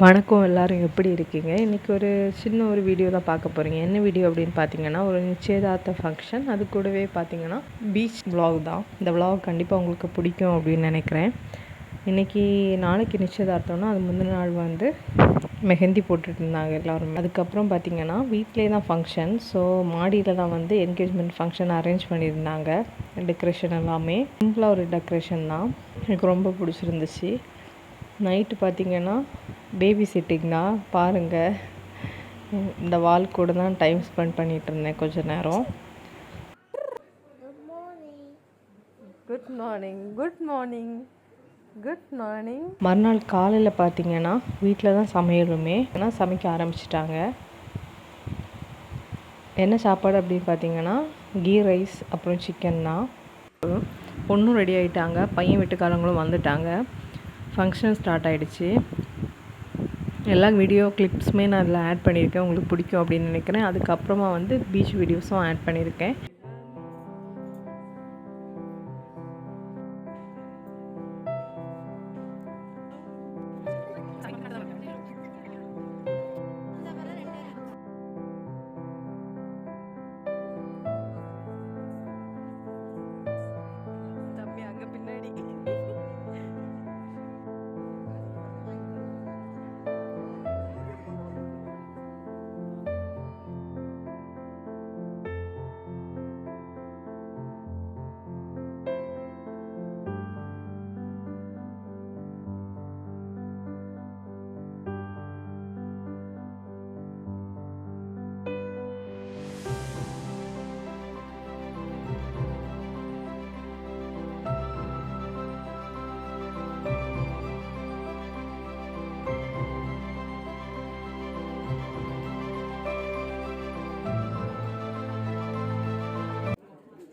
வணக்கம், எல்லாரும் எப்படி இருக்கீங்க? இன்றைக்கி ஒரு சின்ன வீடியோ தான் பார்க்க போகிறீங்க. என்ன வீடியோ அப்படின்னு பார்த்தீங்கன்னா, ஒரு நிச்சயதார்த்த ஃபங்க்ஷன். அது கூடவே பார்த்தீங்கன்னா பீச் vlog தான். இந்த vlog கண்டிப்பாக உங்களுக்கு பிடிக்கும் அப்படின்னு நினைக்கிறேன். நாளைக்கு நிச்சயதார்த்தம்னா அது முந்தின நாள் மெஹந்தி போட்டுட்டு இருந்தாங்க எல்லோரும். அதுக்கப்புறம் பார்த்திங்கன்னா வீட்டிலே தான் ஃபங்க்ஷன். ஸோ மாடியில் தான் என்கேஜ்மெண்ட் ஃபங்க்ஷன் அரேஞ்ச் பண்ணியிருந்தாங்க. டெக்கரேஷன் எல்லாமே சிம்பிளாக ஒரு டெக்கரேஷன் தான். எனக்கு ரொம்ப பிடிச்சிருந்துச்சு. நைட்டு பார்த்திங்கன்னா பேபி சிட்டிங் தான். பாருங்கள், இந்த வால் கூட தான் டைம் ஸ்பெண்ட் பண்ணிகிட்டு இருந்தேன் கொஞ்ச நேரம். Good morning good morning good morning. மறுநாள் காலையில் பார்த்திங்கன்னா வீட்டில் தான் சமையலுமே. ஆனால் சமைக்க ஆரம்பிச்சிட்டாங்க. என்ன சாப்பாடு அப்படின்னு பார்த்திங்கன்னா கீ ரைஸ் அப்புறம் சிக்கன் தான். பொண்ணும் ரெடி ஆகிட்டாங்க, பையன் வீட்டுக்காரங்களும் வந்துட்டாங்க. ஃபங்க்ஷன் ஸ்டார்ட் ஆகிடுச்சு. எல்லா வீடியோ கிளிப்ஸுமே நான் அதில் ஆட் பண்ணியிருக்கேன். உங்களுக்கு பிடிக்கும் அப்படின்னு நினைக்கிறேன். அதுக்கப்புறமா பீச் வீடியோஸும் ஆட் பண்ணியிருக்கேன்.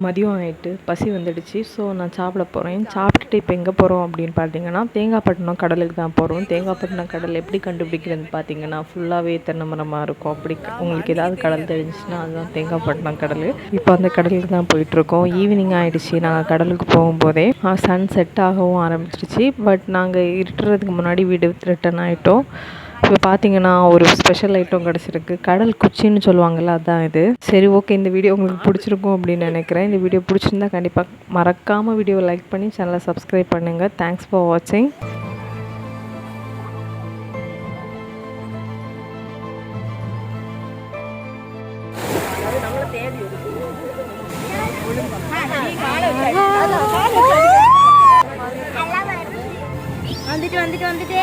மதியம் ஆகிட்டு பசி வந்துடுச்சு. ஸோ நான் சாப்பிட போகிறேன். சாப்பிட்டுட்டு இப்போ எங்கே போகிறோம் அப்படின்னு பார்த்தீங்கன்னா தேங்காய்பட்டினம் கடலுக்கு தான் போகிறோம். தேங்காய்பட்டினம் கடல் எப்படி கண்டுபிடிக்கிறதுன்னு பார்த்தீங்கன்னா ஃபுல்லாகவே தென்னை மரமாக இருக்கும். அப்படி உங்களுக்கு ஏதாவது கடல் தெரிஞ்சுன்னா அதுதான் தேங்காய்பட்டினம் கடல். இப்போ அந்த கடலுக்கு தான் போயிட்டுருக்கோம். ஈவினிங் ஆகிடுச்சு. நாங்கள் கடலுக்கு போகும்போதே சன் செட் ஆகவும் ஆரம்பிச்சிருச்சு. பட் நாங்கள் இருட்டுறதுக்கு முன்னாடி வீடு ரிட்டர்ன் ஆகிட்டோம். இப்போ பார்த்தீங்கன்னா ஒரு ஸ்பெஷல் ஐட்டம் கிடச்சிருக்கு. கடல் குச்சின்னு சொல்லுவாங்கள்ல, அதுதான் இது. சரி, ஓகே, இந்த வீடியோ உங்களுக்கு பிடிச்சிருக்கும் அப்படின்னு நினைக்கிறேன். இந்த வீடியோ பிடிச்சிருந்தா கண்டிப்பாக மறக்காமல் வீடியோவை லைக் பண்ணி சேனலை சப்ஸ்கிரைப் பண்ணுங்கள். தேங்க்ஸ் ஃபார் வாட்சிங். வந்துட்டு